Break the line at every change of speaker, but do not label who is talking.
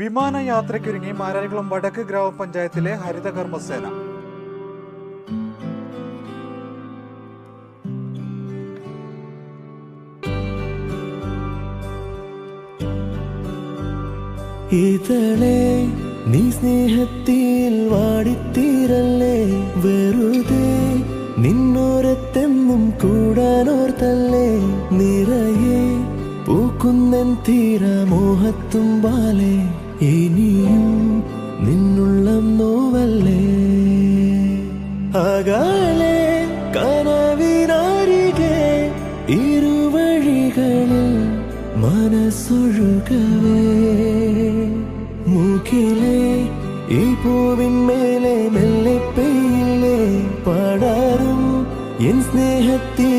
വിമാനയാത്രയ്ക്കൊരുങ്ങി മാരാരിക്കുളം വടക്ക് ഗ്രാമപഞ്ചായത്തിലെ ഹരിതകർമ്മസേന.
ഇതളേ നീ സ്നേഹത്തിൽ വാടിത്തീരല്ലേ, വെറുതെ നിന്നോരത്തെന്നും കൂടാനോർത്തല്ലേ, നിറയെ പൂക്കുന്നൻ തീരമോഹത്തുമ്പാലെ ഇനിയും നിന്നുള്ളം നോവല്ലേ. അകാലെ കനവിനരികെ ഇരുവഴികളിൽ മനസ്സൊഴുകവേ, മുകിലേ ഈ പൂവിന്മേലെ മെല്ലെ പെയ്യില്ലേ, പടരും എൻ സ്നേഹത്തിൽ